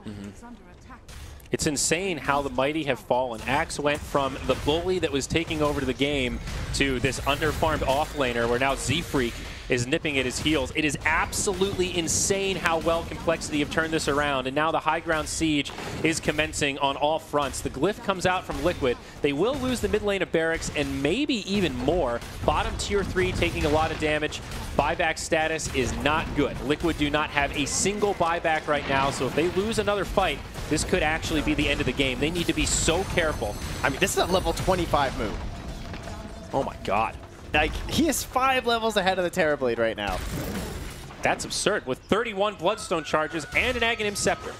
It's insane how the mighty have fallen. Axe went from the bully that was taking over to the game to this underfarmed offlaner where now Z-Freak is nipping at his heels. It is absolutely insane how well Complexity have turned this around, and now the high ground siege is commencing on all fronts. The glyph comes out from Liquid. They will lose the mid lane of Barracks and maybe even more. Bottom tier 3 taking a lot of damage. Buyback status is not good. Liquid do not have a single buyback right now, so if they lose another fight, this could actually be the end of the game. They need to be so careful. I mean, this is a level 25 move. Oh my god. Like, he is 5 levels ahead of the Terrorblade right now. That's absurd. With 31 Bloodstone charges and an Aghanim Scepter.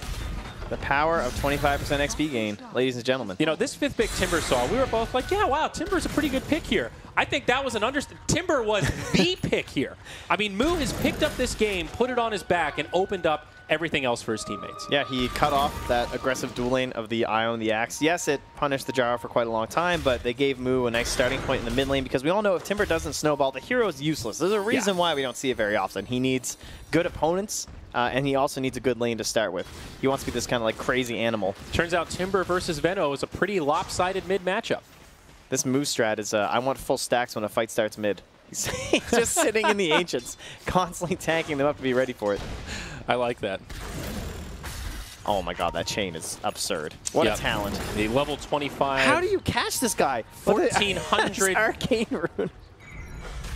The power of 25% XP gain, ladies and gentlemen. You know, this 5th pick Timber saw, we were both like, yeah, wow, Timber's a pretty good pick here. I think that was an understatement. Timber was the pick here. I mean, Moo has picked up this game, put it on his back, and opened up everything else for his teammates. Yeah, he cut off that aggressive dual lane of the Io and the Axe. Yes, it punished the Gyro for quite a long time, but they gave Moo a nice starting point in the mid lane because we all know if Timber doesn't snowball, the hero is useless. There's a reason why we don't see it very often. He needs good opponents, and he also needs a good lane to start with. He wants to be this kind of like crazy animal. Turns out Timber versus Veno is a pretty lopsided mid matchup. This Moo strat is, I want full stacks when a fight starts mid. He's just sitting in the Ancients, constantly tanking them up to be ready for it. I like that. Oh my god, that chain is absurd. What a talent. The level 25. How do you catch this guy? 1,400. Arcane rune.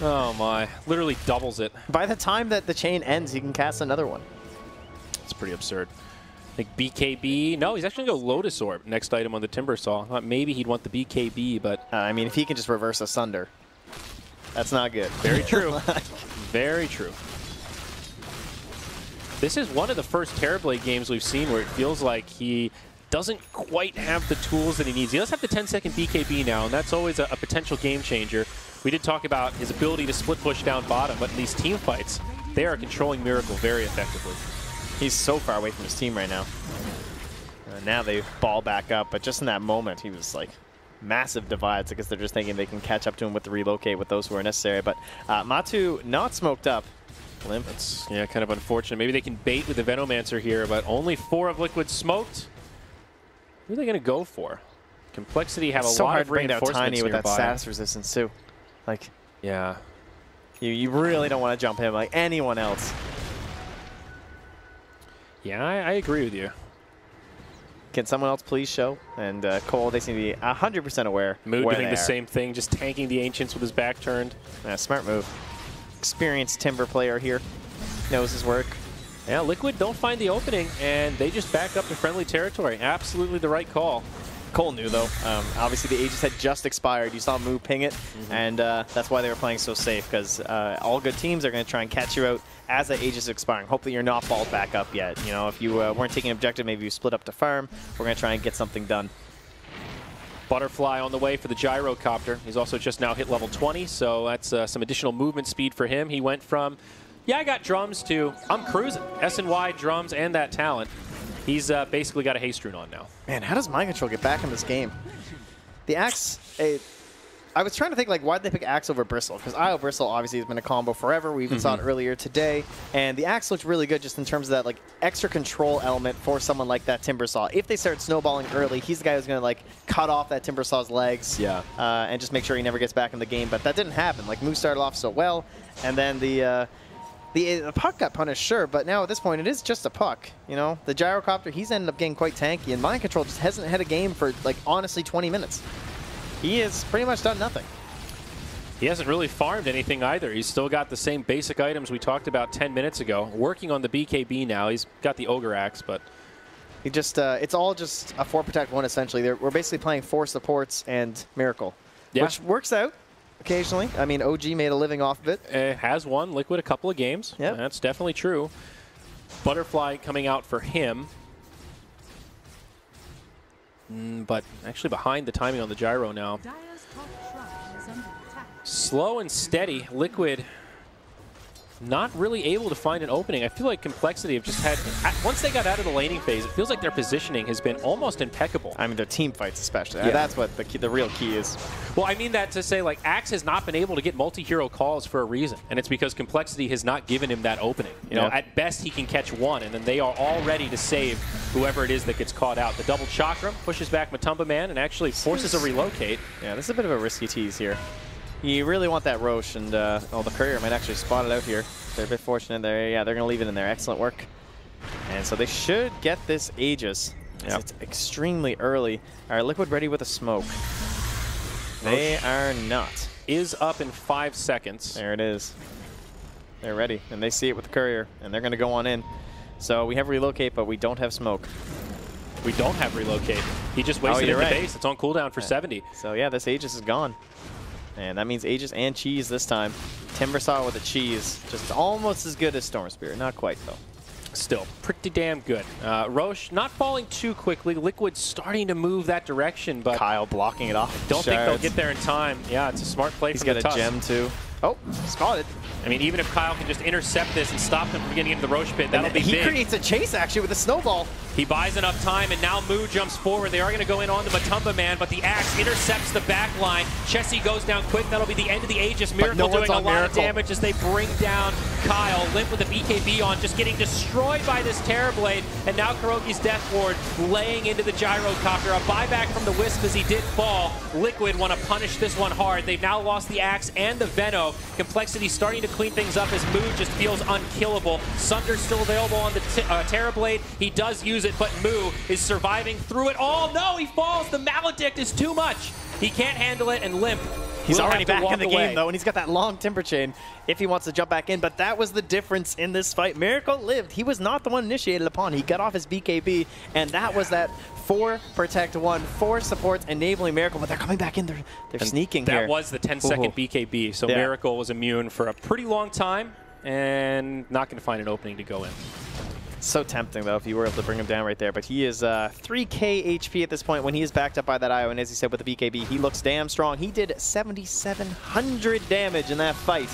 Oh my. Literally doubles it. By the time that the chain ends, he can cast another one. It's pretty absurd. I think BKB. No, he's actually going to go Lotus Orb. Next item on the Timber Saw. I thought maybe he'd want the BKB, but... I mean, if he can just reverse Asunder, that's not good. Very true. Very true. This is one of the first Terrorblade games we've seen where it feels like he doesn't quite have the tools that he needs. He does have the 10-second BKB now, and that's always a potential game changer. We did talk about his ability to split push down bottom, but in these team fights, they are controlling Miracle very effectively. He's so far away from his team right now. Now they ball back up, but just in that moment, he was like massive divides because they're just thinking they can catch up to him with the relocate with those who are necessary. But Matu not smoked up. Limp. That's, yeah, kind of unfortunate. Maybe they can bait with the Venomancer here, but only 4 of Liquid smoked. Who are they going to go for? Complexity have a lot of reinforcements Tiny with nearby. that status resistance too. Like, yeah, you really don't want to jump him like anyone else. Yeah, I agree with you. Can someone else please show? And coL, they seem to be 100% aware. Moo doing the same thing, just tanking the Ancients with his back turned. Smart move. Experienced Timber player here. Knows his work. Yeah, Liquid don't find the opening, and they just back up to friendly territory. Absolutely the right call. coL knew, though. Obviously, the Aegis had just expired. You saw Moo ping it, and that's why they were playing so safe, because all good teams are going to try and catch you out as that Aegis is expiring. Hopefully, you're not balled back up yet. You know, if you weren't taking objective, maybe you split up to farm. We're going to try and get something done. Butterfly on the way for the Gyrocopter. He's also just now hit level 20, so that's some additional movement speed for him. He went from, yeah, I got drums to, I'm cruising. S&Y, drums, and that talent. He's basically got a haste rune on now. Man, how does Mind Control get back in this game? The Axe, I was trying to think, like, why'd they pick Axe over Bristle? Because Io Bristle obviously has been a combo forever. We even saw it earlier today. And the Axe looked really good just in terms of that, like, extra control element for someone like that Timbersaw. If they start snowballing early, he's the guy who's going to, like, cut off that Timbersaw's legs and just make sure he never gets back in the game. But that didn't happen. Like, Moo started off so well, and then the puck got punished, sure, but now at this point, it is just a puck. You know, the Gyrocopter, he's ended up getting quite tanky, and Mind Control just hasn't had a game for, like, honestly, 20 minutes. He has pretty much done nothing. He hasn't really farmed anything either. He's still got the same basic items we talked about 10 minutes ago. Working on the BKB now. He's got the Ogre Axe, but... He just, it's all just a 4-protect-1, essentially. We're basically playing 4 supports and Miracle, which works out occasionally. I mean, OG made a living off of it. Has won Liquid a couple of games. Yep. That's definitely true. Butterfly coming out for him. But actually behind the timing on the gyro now. Slow and steady. Liquid not really able to find an opening. I feel like Complexity have just had, once they got out of the laning phase, it feels like their positioning has been almost impeccable. I mean, their team fights especially. Yeah. That's what the real key is. Well, I mean that to say, like, Axe has not been able to get multi-hero calls for a reason, and it's because Complexity has not given him that opening. You know, at best he can catch one, and then they are all ready to save whoever it is that gets caught out. The double Chakram pushes back Matumba Man and actually forces a relocate. Yeah, this is a bit of a risky tease here. You really want that Roche, and the Courier might actually spot it out here. They're a bit fortunate there. Yeah, they're going to leave it in there. Excellent work. And so they should get this Aegis. It's extremely early. All right, Liquid ready with a smoke. They are not. Is up in 5 seconds. There it is. They're ready, and they see it with the Courier, and they're going to go on in. So we have relocate, but we don't have smoke. We don't have relocate. He just wasted it in the base. It's on cooldown for 70. So yeah, this Aegis is gone. And that means Aegis and Cheese this time. Timbersaw with a Cheese. Just almost as good as Storm Spirit. Not quite, though. Still pretty damn good. Roche not falling too quickly. Liquid starting to move that direction, but Kyle blocking it off. Don't think they'll get there in time. Yeah, it's a smart play from the Tusk. He's got a gem, too. Oh, spotted. I mean, even if Kyle can just intercept this and stop them from getting into the Roche pit, that'll be big. He creates a chase, actually, with a snowball. He buys enough time, and now Moo jumps forward. They are going to go in on the Matumba Man, but the Axe intercepts the back line. Chessie goes down quick. That'll be the end of the Aegis. Miracle doing a lot of damage as they bring down Kyle. Limp with the BKB on, just getting destroyed by this Terrorblade. And now Kuroki's Death Ward laying into the Gyrocopter. A buyback from the Wisp as he did fall. Liquid want to punish this one hard. They've now lost the Axe and the Veno. Complexity starting to clean things up as Moo just feels unkillable. Sunder's still available on the Terrorblade. He does use it, but Moo is surviving through it all. No, he falls. The Maledict is too much. He can't handle it, and Limp He's already back in the game, though, and he's got that long Timber Chain if he wants to jump back in. But that was the difference in this fight. Miracle lived. He was not the one initiated upon. He got off his BKB, and that was that 4 protect 1, 4 supports enabling Miracle. But they're coming back in. They're sneaking here. That was the 10-second BKB, so Miracle was immune for a pretty long time and not going to find an opening to go in. So tempting, though, if you were able to bring him down right there. But he is 3K HP at this point when he is backed up by that IO. And as he said with the BKB, he looks damn strong. He did 7,700 damage in that fight.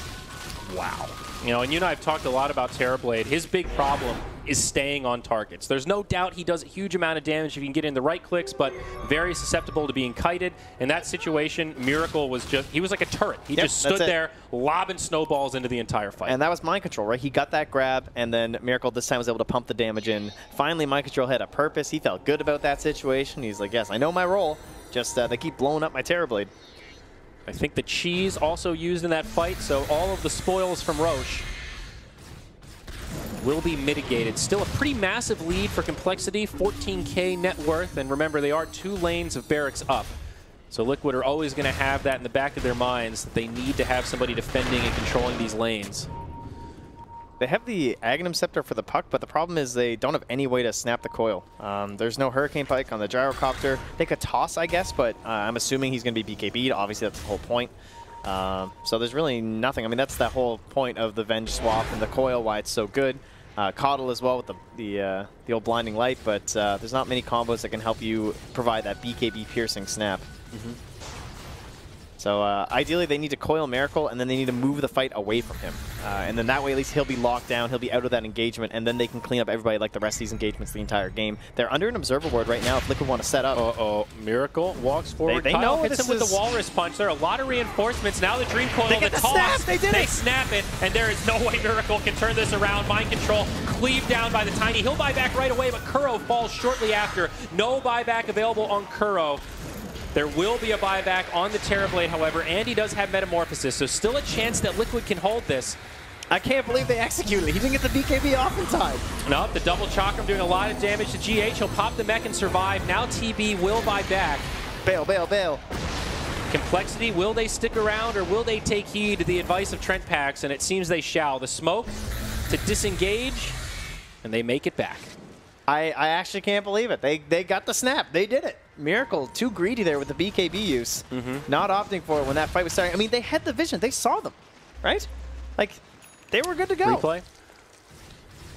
Wow. You know, and you and I have talked a lot about Terrorblade. His big problem is staying on targets. There's no doubt he does a huge amount of damage if you can get in the right clicks, but very susceptible to being kited. In that situation, Miracle was just, he was like a turret. He just stood there lobbing snowballs into the entire fight. And that was mind control, right? He got that grab, and then Miracle this time was able to pump the damage in. Finally, mind control had a purpose. He felt good about that situation. He's like, yes, I know my role. Just they keep blowing up my Terrorblade. I think the Cheese also used in that fight, so all of the spoils from Roche will be mitigated. Still a pretty massive lead for Complexity, 14K net worth, and remember they are 2 lanes of barracks up. So Liquid are always going to have that in the back of their minds, that they need to have somebody defending and controlling these lanes. They have the Aghanim Scepter for the puck, but the problem is they don't have any way to snap the coil. There's no Hurricane Pike on the Gyrocopter. They could toss, I guess, but I'm assuming he's going to be BKB'd. Obviously, that's the whole point. So there's really nothing. I mean, that's the whole point of the Venge swap and the coil, why it's so good. coL as well with the old Blinding Light, but there's not many combos that can help you provide that BKB piercing snap. So ideally, they need to coil Miracle, and then they need to move the fight away from him. And then that way, at least he'll be locked down, he'll be out of that engagement, and then they can clean up everybody like the rest of these engagements the entire game. They're under an Observer Ward right now if Liquid want to set up. Uh-oh. Miracle walks forward. They Kyle know hits him with the Walrus Punch. There are a lot of reinforcements. Now the Dream Coil, they get the toss. Snap. They did They snap it, and there is no way Miracle can turn this around. Mind control, cleaved down by the Tiny. He'll buy back right away, but Kuro falls shortly after. No buyback available on Kuro. There will be a buyback on the Terrorblade, however, and he does have Metamorphosis, so still a chance that Liquid can hold this. I can't believe they executed it. He didn't get the BKB off in time. No, the double Chakram doing a lot of damage to GH. He'll pop the mech and survive. Now TB will buy back. Bail, bail, bail. Complexity, will they stick around or will they take heed to the advice of Trent Pax? And it seems they shall. The smoke to disengage, and they make it back. I actually can't believe it. They got the snap. They did it. Miracle, too greedy there with the BKB use. Not opting for it when that fight was starting. I mean, they had the vision. They saw them, right? Like, they were good to go. Replay.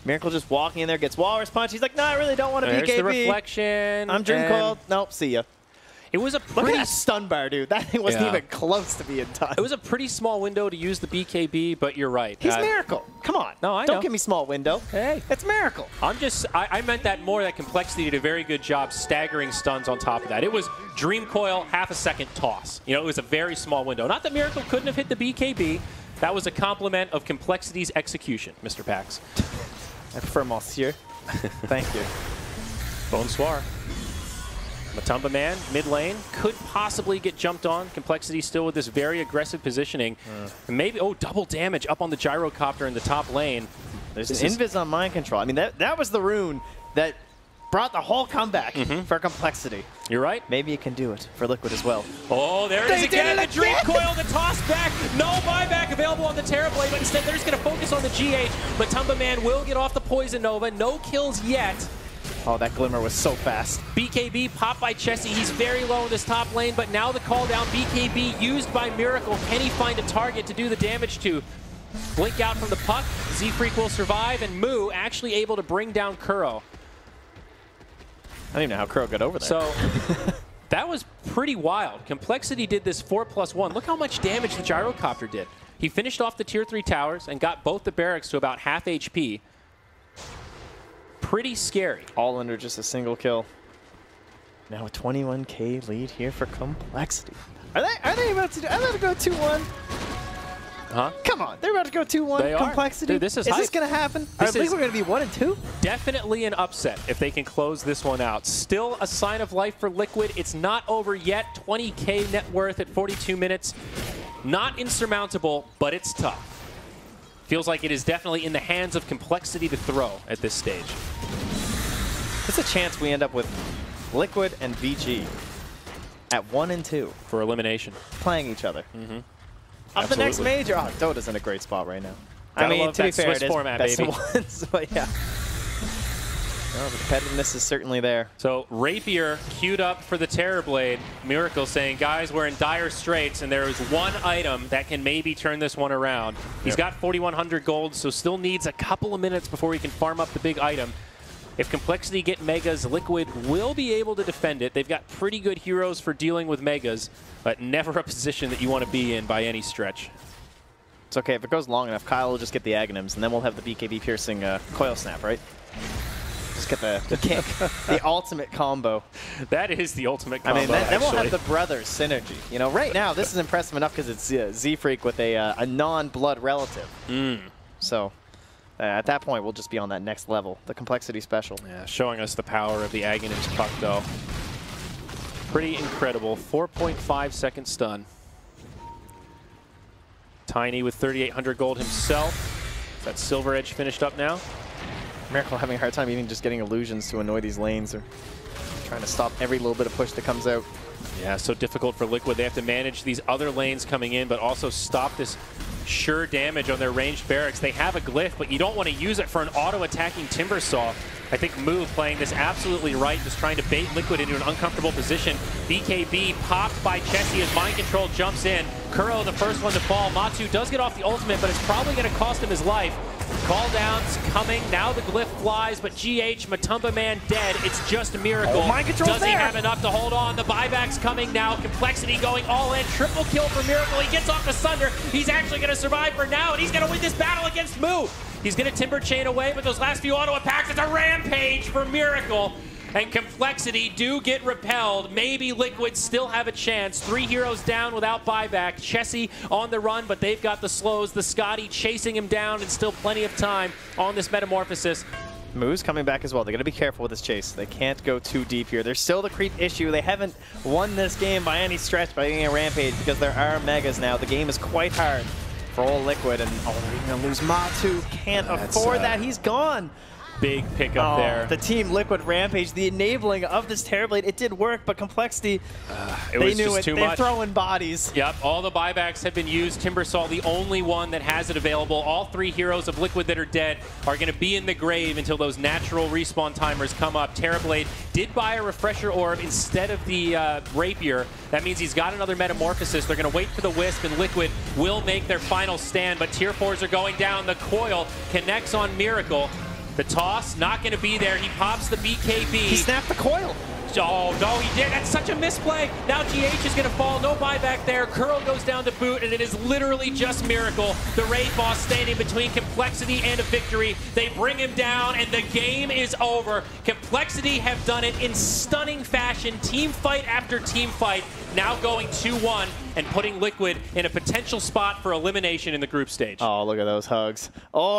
Miracle just walking in there, gets Walrus Punch. He's like, no, I really don't want a BKB. There's the reflection. I'm Dream Coil. Nope, see ya. It was a pretty... Look at that stun bar, dude. That thing wasn't even close to being done. It was a pretty small window to use the BKB, but you're right. He's Miracle. Come on. No, I know. Don't give me small window. Hey. It's Miracle. I meant that more, that Complexity did a very good job staggering stuns on top of that. It was Dream Coil, half a second toss. You know, it was a very small window. Not that Miracle couldn't have hit the BKB. That was a compliment of Complexity's execution, Mr. Pax. I prefer Monsieur. Thank you. Bonsoir. Matumba Man, mid lane, could possibly get jumped on. Complexity still with this very aggressive positioning. And maybe, double damage up on the Gyrocopter in the top lane. There's an Invis on Mind Control. I mean, that was the rune that brought the whole comeback for Complexity. You're right. Maybe it can do it for Liquid as well. Oh, there it is again. The Dream Coil, the toss back. No buyback available on the Terrorblade, but instead they're just going to focus on the GH. Matumba Man will get off the Poison Nova. No kills yet. Oh, that Glimmer was so fast. BKB popped by Chessie. He's very low in this top lane, but now the call down. BKB used by Miracle. Can he find a target to do the damage to? Blink out from the puck. Z-Freak will survive, and Moo actually able to bring down coL. I don't even know how coL got over there. So that was pretty wild. Complexity did this 4+1. Look how much damage the Gyrocopter did. He finished off the tier 3 towers and got both the barracks to about half HP. Pretty scary. All under just a single kill. Now a 21K lead here for Complexity. Are they about to go 2-1? Huh? Come on, they're about to go 2-1. Complexity. Dude, this is this going to happen? I think we're going to be 1-2. Definitely an upset if they can close this one out. Still a sign of life for Liquid. It's not over yet. 20K net worth at 42 minutes. Not insurmountable, but it's tough. Feels like it is definitely in the hands of Complexity to throw at this stage. There's a chance we end up with Liquid and VG at 1-2 for elimination, playing each other. Up Absolutely. the next major. Oh, Dota's in a great spot right now. Gotta I mean, love to be that fair, Swiss it is format, best baby. of ones, but yeah. Well, the competitiveness is certainly there. So Rapier queued up for the Terrorblade. Miracle saying, guys, we're in dire straits, and there is one item that can maybe turn this one around. He's got 4,100 gold, so still needs a couple of minutes before he can farm up the big item. If Complexity get Megas, Liquid will be able to defend it. They've got pretty good heroes for dealing with Megas, but never a position that you want to be in by any stretch. It's okay. If it goes long enough, coL will just get the Aghanims, and then we'll have the BKB piercing coil snap, right? Just get the kick, the ultimate combo. That is the ultimate combo. I mean, then we'll have the brothers synergy. You know, right now this is impressive enough because it's Z-Freak with a non-blood relative. So at that point, we'll just be on that next level, the Complexity special. Yeah, showing us the power of the Aghanims puck, though. Pretty incredible. 4.5 second stun. Tiny with 3,800 gold himself. Is that Silver Edge finished up now? Miracle having a hard time even just getting illusions to annoy these lanes, or trying to stop every little bit of push that comes out. Yeah, so difficult for Liquid. They have to manage these other lanes coming in, but also stop this sure damage on their ranged barracks. They have a glyph, but you don't want to use it for an auto-attacking Timbersaw. I think Moo playing this absolutely right, just trying to bait Liquid into an uncomfortable position. BKB popped by Chessie as Mind Control jumps in. coL the first one to fall. Matu does get off the ultimate, but it's probably going to cost him his life. Call downs coming. Now the glyph flies, but GH, Matumba Man dead. It's just a Miracle. Mind Control Does he have enough to hold on? The buyback's coming now. Complexity going all in. Triple kill for Miracle. He gets off the Sunder. He's actually going to survive for now, and he's going to win this battle against Moo. He's going to Timber Chain away, but those last few auto attacks, it's a rampage for Miracle. And Complexity do get repelled. Maybe Liquid still have a chance. 3 heroes down without buyback. Chessie on the run, but they've got the slows. The Scotty chasing him down, and still plenty of time on this Metamorphosis. Moo's coming back as well. They got to be careful with this chase. They can't go too deep here. There's still the creep issue. They haven't won this game by any stretch by getting a rampage because there are Megas now. The game is quite hard for all Liquid, and they're even going to lose Matu. Can't afford that. He's gone. Big pickup there. The Team Liquid Rampage, the enabling of this Terrorblade, it did work, but Complexity, they knew it. They're throwing bodies. Yep, all the buybacks have been used. Timbersaw, the only one that has it available. All 3 heroes of Liquid that are dead are going to be in the grave until those natural respawn timers come up. Terrorblade did buy a Refresher Orb instead of the Rapier. That means he's got another Metamorphosis. They're going to wait for the Wisp, and Liquid will make their final stand, but Tier 4s are going down. The coil connects on Miracle. The toss, not going to be there. He pops the BKB. He snapped the coil. Oh, no, he did. That's such a misplay. Now GH is going to fall. No buyback there. coL goes down to boot, and it is literally just Miracle. The raid boss standing between Complexity and a victory. They bring him down, and the game is over. Complexity have done it in stunning fashion. Team fight after team fight. Now going 2-1 and putting Liquid in a potential spot for elimination in the group stage. Oh, look at those hugs. Oh.